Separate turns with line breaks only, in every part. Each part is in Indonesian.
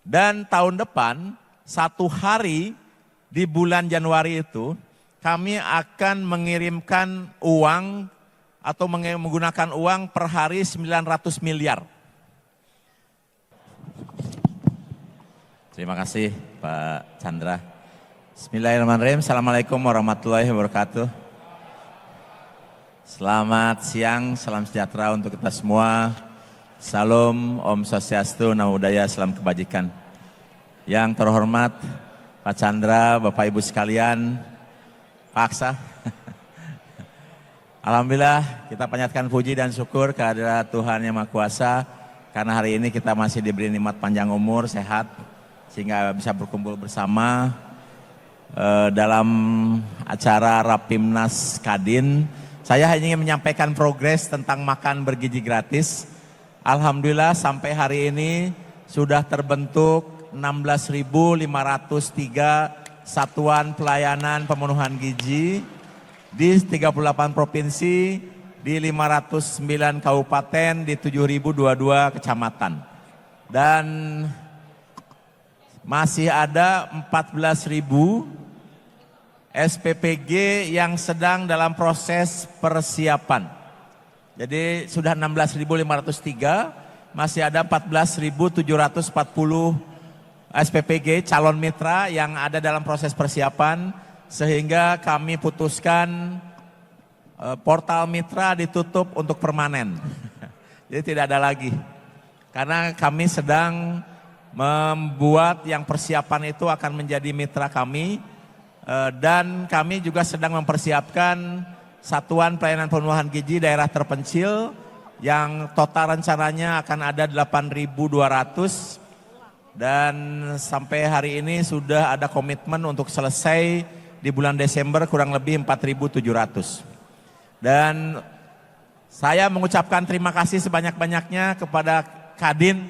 Dan tahun depan, 1 hari di bulan Januari itu, kami akan mengirimkan uang atau menggunakan uang per hari 900 miliar. Terima kasih Pak Chandra. Bismillahirrahmanirrahim. Assalamualaikum warahmatullahi wabarakatuh. Selamat siang, salam sejahtera untuk kita semua. Salam, Om Swastiastu, Namo Buddhaya, salam kebajikan. Yang terhormat Pak Chandra, Bapak Ibu sekalian, Pak Aksa. Alhamdulillah kita panjatkan puji dan syukur kehadirat Tuhan Yang Maha Kuasa. Karena hari ini kita masih diberi nikmat panjang umur, sehat, sehingga bisa berkumpul bersama dalam acara Rapimnas Kadin. Saya hanya ingin menyampaikan progres tentang makan bergizi gratis. Alhamdulillah sampai hari ini sudah terbentuk 16.503 satuan pelayanan pemenuhan gizi di 38 provinsi, di 509 kabupaten, di 7.022 kecamatan. Dan masih ada 14.000 SPPG yang sedang dalam proses persiapan. Jadi sudah 16.503, masih ada 14.740 SPPG calon mitra yang ada dalam proses persiapan, sehingga kami putuskan portal mitra ditutup untuk permanen. Jadi tidak ada lagi. Karena kami sedang membuat yang persiapan itu akan menjadi mitra kami, dan kami juga sedang mempersiapkan satuan pelayanan pemenuhan gizi daerah terpencil yang total rencananya akan ada 8.200, dan sampai hari ini sudah ada komitmen untuk selesai di bulan Desember kurang lebih 4.700. Dan saya mengucapkan terima kasih sebanyak-banyaknya kepada Kadin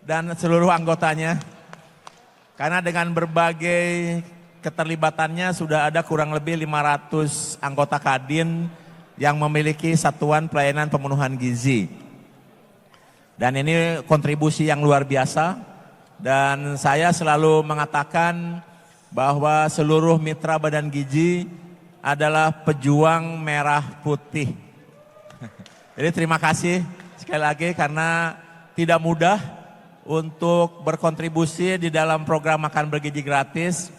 dan seluruh anggotanya, karena dengan berbagai keterlibatannya sudah ada kurang lebih 500 anggota Kadin yang memiliki satuan pelayanan pemenuhan gizi. Dan ini kontribusi yang luar biasa, dan saya selalu mengatakan bahwa seluruh mitra badan gizi adalah pejuang merah putih. Jadi terima kasih sekali lagi, karena tidak mudah untuk berkontribusi di dalam program makan bergizi gratis.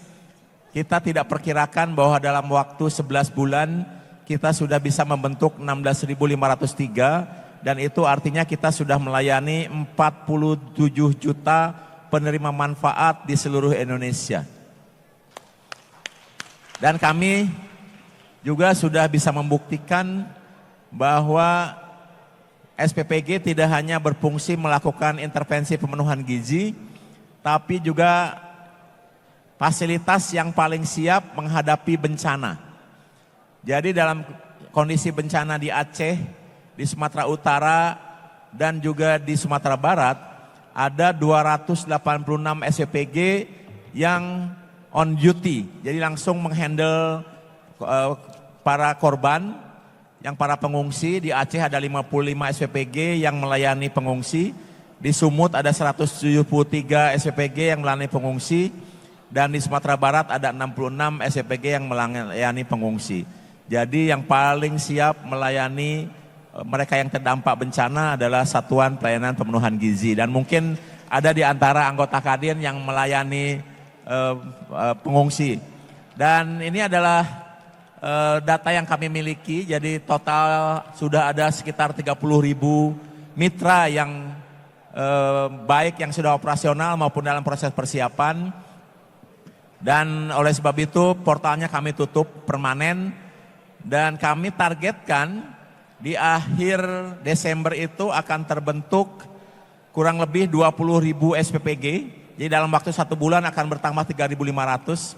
Kita tidak perkirakan bahwa dalam waktu 11 bulan kita sudah bisa membentuk 16.503, dan itu artinya kita sudah melayani 47 juta penerima manfaat di seluruh Indonesia. Dan kami juga sudah bisa membuktikan bahwa SPPG tidak hanya berfungsi melakukan intervensi pemenuhan gizi, tapi juga fasilitas yang paling siap menghadapi bencana. Jadi dalam kondisi bencana di Aceh, di Sumatera Utara, dan juga di Sumatera Barat, ada 286 SPPG yang on duty, jadi langsung menghandle para korban, yang para pengungsi. Di Aceh ada 55 SPPG yang melayani pengungsi, di Sumut ada 173 SPPG yang melayani pengungsi, dan di Sumatera Barat ada 66 SPPG yang melayani pengungsi. Jadi yang paling siap melayani mereka yang terdampak bencana adalah Satuan Pelayanan Pemenuhan Gizi, dan mungkin ada di antara anggota Kadin yang melayani pengungsi. Dan ini adalah data yang kami miliki, jadi total sudah ada sekitar 30.000 mitra yang baik yang sudah operasional maupun dalam proses persiapan. Dan oleh sebab itu portalnya kami tutup permanen, dan kami targetkan di akhir Desember itu akan terbentuk kurang lebih 20.000 SPPG, jadi dalam waktu 1 bulan akan bertambah 3.500.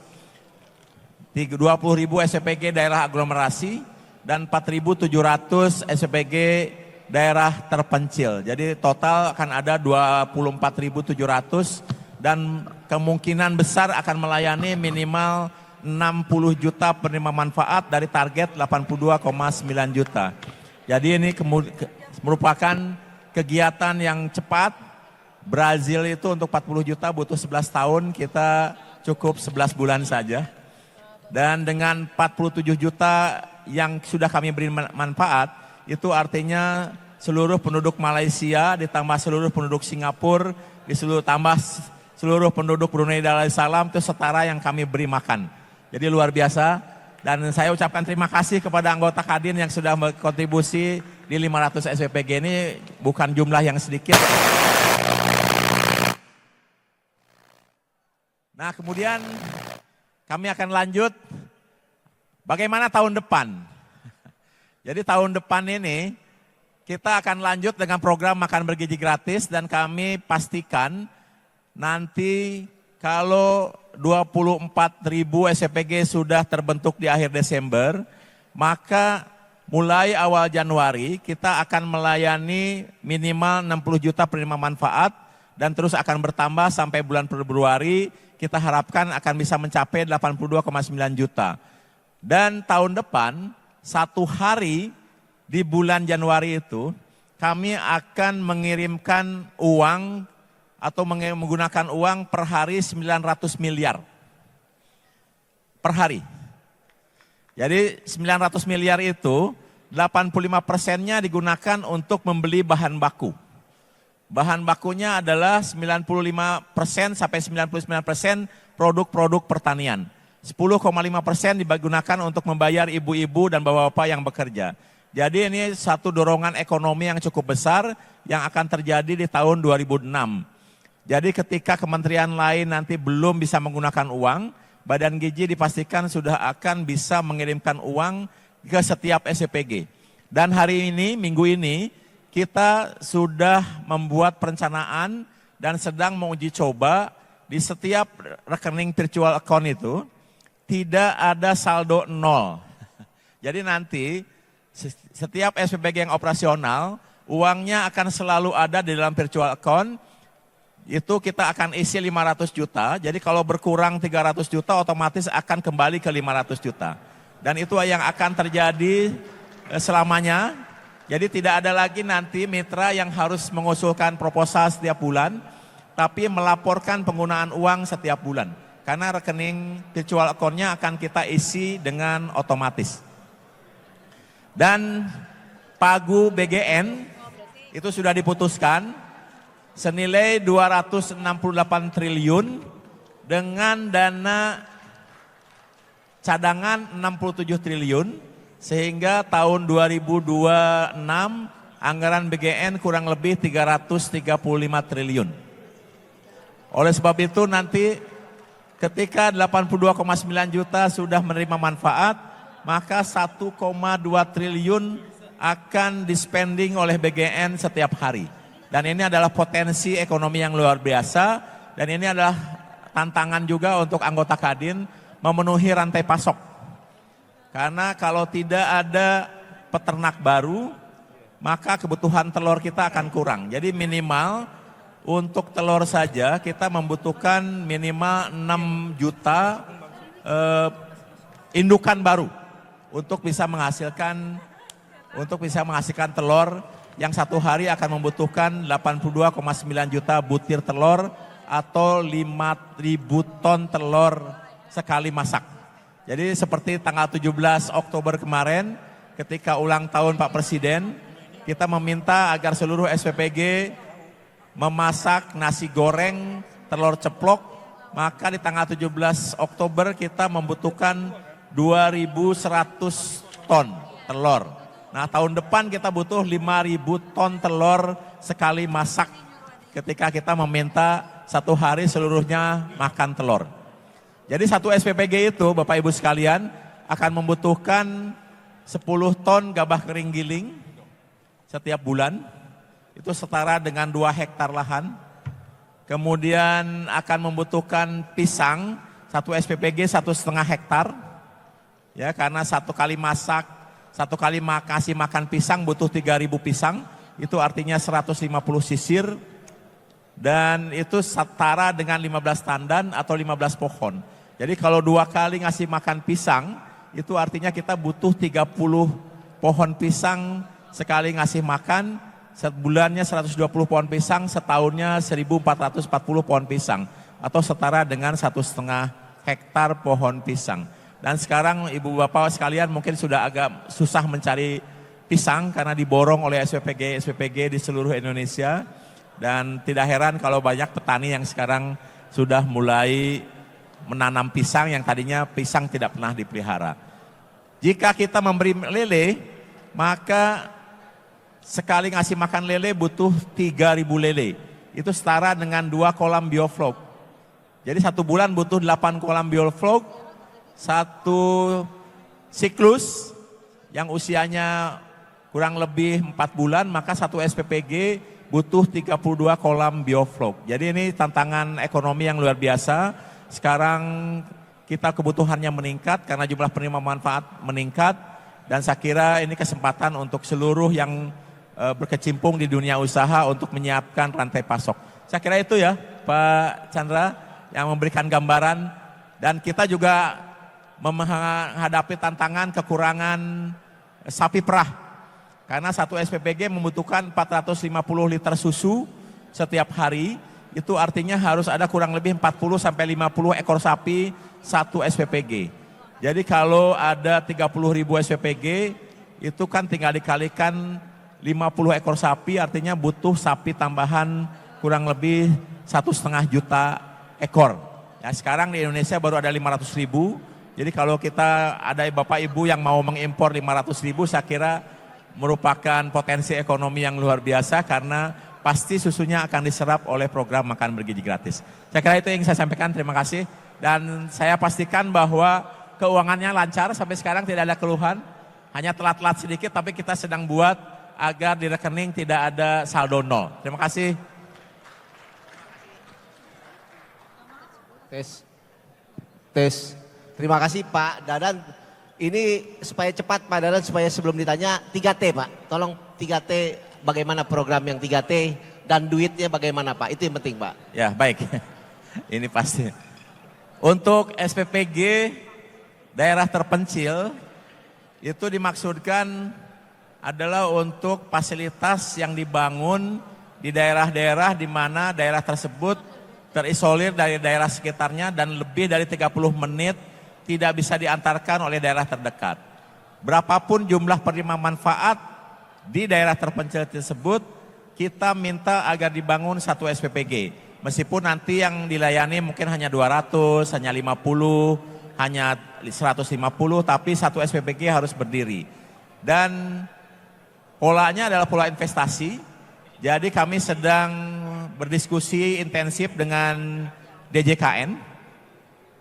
20.000 SPPG daerah aglomerasi dan 4.700 SPPG daerah terpencil. Jadi total akan ada 24.700, dan kemungkinan besar akan melayani minimal 60 juta penerima manfaat dari target 82,9 juta. Jadi ini merupakan kegiatan yang cepat, Brazil itu untuk 40 juta butuh 11 tahun, kita cukup 11 bulan saja. Dan dengan 47 juta yang sudah kami beri manfaat, itu artinya seluruh penduduk Malaysia ditambah seluruh penduduk Singapura, tambah seluruh penduduk Brunei Darussalam itu setara yang kami beri makan. Jadi luar biasa. Dan saya ucapkan terima kasih kepada anggota Kadin yang sudah berkontribusi di 500 SPPG ini, bukan jumlah yang sedikit. Nah, kemudian kami akan lanjut bagaimana tahun depan. Jadi tahun depan ini kita akan lanjut dengan program makan bergizi gratis dan kami pastikan nanti kalau 24.000 SPPG sudah terbentuk di akhir Desember, maka mulai awal Januari kita akan melayani minimal 60 juta penerima manfaat dan terus akan bertambah sampai bulan Februari kita harapkan akan bisa mencapai 82,9 juta. Dan tahun depan, satu hari di bulan Januari itu, kami akan mengirimkan uang atau menggunakan uang per hari 900 miliar. Per hari. Jadi 900 miliar itu, 85%-nya digunakan untuk membeli bahan baku. Bahan bakunya adalah 95% sampai 99% produk-produk pertanian. 10,5% digunakan untuk membayar ibu-ibu dan bapak-bapak yang bekerja. Jadi ini satu dorongan ekonomi yang cukup besar yang akan terjadi di tahun 2006. Jadi ketika kementerian lain nanti belum bisa menggunakan uang, Badan Gizi dipastikan sudah akan bisa mengirimkan uang ke setiap SPPG. Dan hari ini, minggu ini, kita sudah membuat perencanaan dan sedang menguji coba di setiap rekening virtual account itu tidak ada saldo nol. Jadi nanti setiap SPPG yang operasional, uangnya akan selalu ada di dalam virtual account. Itu kita akan isi 500 juta, jadi kalau berkurang 300 juta otomatis akan kembali ke 500 juta. Dan itu yang akan terjadi selamanya, jadi tidak ada lagi nanti mitra yang harus mengusulkan proposal setiap bulan, tapi melaporkan penggunaan uang setiap bulan. Karena rekening virtual account-nya akan kita isi dengan otomatis. Dan pagu BGN itu sudah diputuskan, senilai 268 triliun dengan dana cadangan 67 triliun sehingga tahun 2026 anggaran BGN kurang lebih 335 triliun. Oleh sebab itu nanti ketika 82,9 juta sudah menerima manfaat, maka 1,2 triliun akan dispending oleh BGN setiap hari. Dan ini adalah potensi ekonomi yang luar biasa dan ini adalah tantangan juga untuk anggota Kadin memenuhi rantai pasok. Karena kalau tidak ada peternak baru, maka kebutuhan telur kita akan kurang. Jadi minimal untuk telur saja kita membutuhkan minimal 6 juta indukan baru untuk bisa menghasilkan telur yang satu hari akan membutuhkan 82,9 juta butir telur atau 5.000 ton telur sekali masak. Jadi seperti tanggal 17 Oktober kemarin ketika ulang tahun Pak Presiden, kita meminta agar seluruh SPPG memasak nasi goreng telur ceplok, maka di tanggal 17 Oktober kita membutuhkan 2.100 ton telur. Nah tahun depan kita butuh 5.000 ton telur sekali masak ketika kita meminta satu hari seluruhnya makan telur. Jadi satu SPPG itu Bapak Ibu sekalian akan membutuhkan 10 ton gabah kering giling setiap bulan. Itu setara dengan 2 hektar lahan. Kemudian akan membutuhkan pisang, satu SPPG 1,5 hektar. Ya karena satu kali kasih makan pisang butuh 3.000 pisang, itu artinya 150 sisir dan itu setara dengan 15 tandan atau 15 pohon. Jadi kalau 2 kali ngasih makan pisang, itu artinya kita butuh 30 pohon pisang sekali ngasih makan sebulannya 120 pohon pisang, setahunnya 1.440 pohon pisang, atau setara dengan 1,5 hektar pohon pisang. Dan sekarang ibu bapak sekalian mungkin sudah agak susah mencari pisang karena diborong oleh SPPG di seluruh Indonesia. Dan tidak heran kalau banyak petani yang sekarang sudah mulai menanam pisang yang tadinya pisang tidak pernah dipelihara. Jika kita memberi lele, maka sekali ngasih makan lele butuh 3.000 lele. Itu setara dengan 2 kolam bioflok. Jadi 1 bulan butuh 8 kolam bioflok, 1 siklus yang usianya kurang lebih 4 bulan, maka 1 SPPG butuh 32 kolam bioflok. Jadi ini tantangan ekonomi yang luar biasa. Sekarang kita kebutuhannya meningkat karena jumlah penerima manfaat meningkat. Dan saya kira ini kesempatan untuk seluruh yang berkecimpung di dunia usaha untuk menyiapkan rantai pasok. Saya kira itu ya Pak Chandra yang memberikan gambaran. Dan kita juga menghadapi tantangan kekurangan sapi perah. Karena 1 SPPG membutuhkan 450 liter susu setiap hari, itu artinya harus ada kurang lebih 40-50 ekor sapi 1 SPPG. Jadi kalau ada 30.000 SPPG, itu kan tinggal dikalikan 50 ekor sapi, artinya butuh sapi tambahan kurang lebih 1,5 juta ekor. Ya, sekarang di Indonesia baru ada 500.000, jadi kalau kita ada bapak ibu yang mau mengimpor 500.000, saya kira merupakan potensi ekonomi yang luar biasa karena pasti susunya akan diserap oleh program makan bergizi gratis. Saya kira itu yang saya sampaikan, terima kasih. Dan saya pastikan bahwa keuangannya lancar, sampai sekarang tidak ada keluhan, hanya telat-telat sedikit tapi kita sedang buat agar di rekening tidak ada saldo nol. Terima kasih.
Tes. Terima kasih Pak Dadan. Ini supaya cepat Pak Dadan, supaya sebelum ditanya 3T Pak. Tolong 3T, bagaimana program yang 3T dan duitnya bagaimana Pak. Itu yang penting Pak.
Ya baik, ini pasti. Untuk SPPG daerah terpencil itu dimaksudkan adalah untuk fasilitas yang dibangun di daerah-daerah di mana daerah tersebut terisolir dari daerah sekitarnya dan lebih dari 30 menit tidak bisa diantarkan oleh daerah terdekat. Berapapun jumlah penerima manfaat di daerah terpencil tersebut, kita minta agar dibangun 1 SPPG. Meskipun nanti yang dilayani mungkin hanya 200, hanya 50, hanya 150, tapi 1 SPPG harus berdiri. Dan polanya adalah pola investasi. Jadi kami sedang berdiskusi intensif dengan DJKN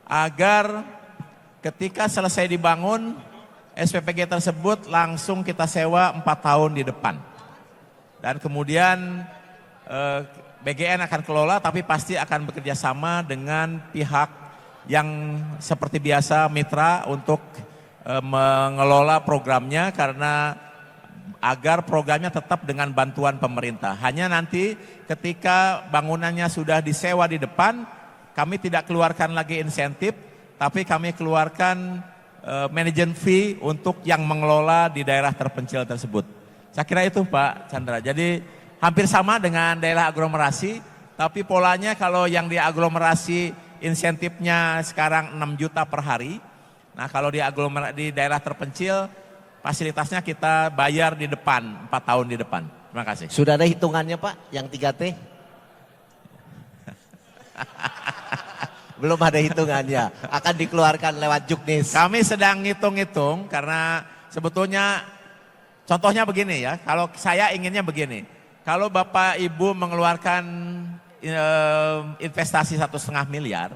agar ketika selesai dibangun, SPPG tersebut langsung kita sewa 4 tahun di depan. Dan kemudian BGN akan kelola, tapi pasti akan bekerja sama dengan pihak yang seperti biasa mitra untuk mengelola programnya, karena agar programnya tetap dengan bantuan pemerintah. Hanya nanti ketika bangunannya sudah disewa di depan, kami tidak keluarkan lagi insentif, tapi kami keluarkan manajemen fee untuk yang mengelola di daerah terpencil tersebut. Saya kira itu Pak Chandra. Jadi hampir sama dengan daerah aglomerasi, tapi polanya kalau yang di aglomerasi insentifnya sekarang 6 juta per hari. Nah kalau di daerah terpencil fasilitasnya kita bayar di depan, 4 tahun di depan. Terima kasih.
Sudah ada hitungannya Pak yang 3T? Belum ada hitungannya, akan dikeluarkan lewat Juknis.
Kami sedang ngitung-ngitung karena sebetulnya contohnya begini ya, kalau saya inginnya begini, kalau Bapak Ibu mengeluarkan investasi 1,5 miliar,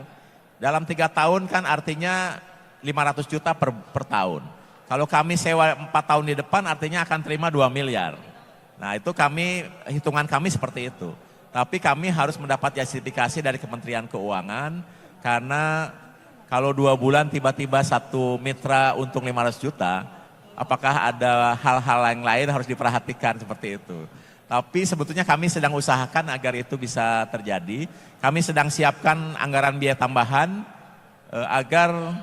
dalam 3 tahun kan artinya 500 juta per tahun. Kalau kami sewa 4 tahun di depan artinya akan terima 2 miliar. Nah itu hitungan kami seperti itu. Tapi kami harus mendapat justifikasi dari Kementerian Keuangan, karena kalau 2 bulan tiba-tiba satu mitra untung 500 juta, apakah ada hal-hal yang lain harus diperhatikan seperti itu. Tapi sebetulnya kami sedang usahakan agar itu bisa terjadi. Kami sedang siapkan anggaran biaya tambahan agar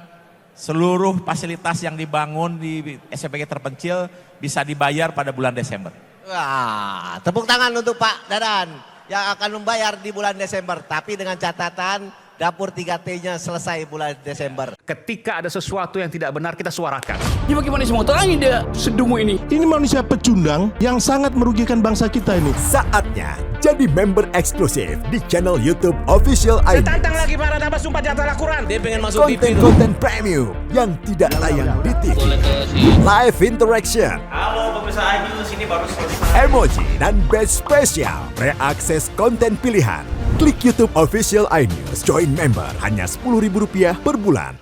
seluruh fasilitas yang dibangun di SPPG terpencil bisa dibayar pada bulan Desember.
Tepuk tangan untuk Pak Dadan yang akan membayar di bulan Desember. Tapi dengan catatan dapur 3T-nya selesai bulan Desember.
Ketika ada sesuatu yang tidak benar, kita suarakan.
Ya bagaimana semua terangin dia sedungu ini?
Ini manusia pecundang yang sangat merugikan bangsa kita ini.
Saatnya jadi member eksklusif di channel YouTube Official ID.
Tantang lagi para nama sumpah di atas Al-Quran.
Dia pengen masuk TV.
Konten-konten premium yang tidak tayang di TV. Live interaction.
Halo pemirsa iNews, ini baru selesai.
Emoji dan badge spesial. Reakses konten pilihan. Klik YouTube Official iNews. Join member hanya Rp10.000 per bulan.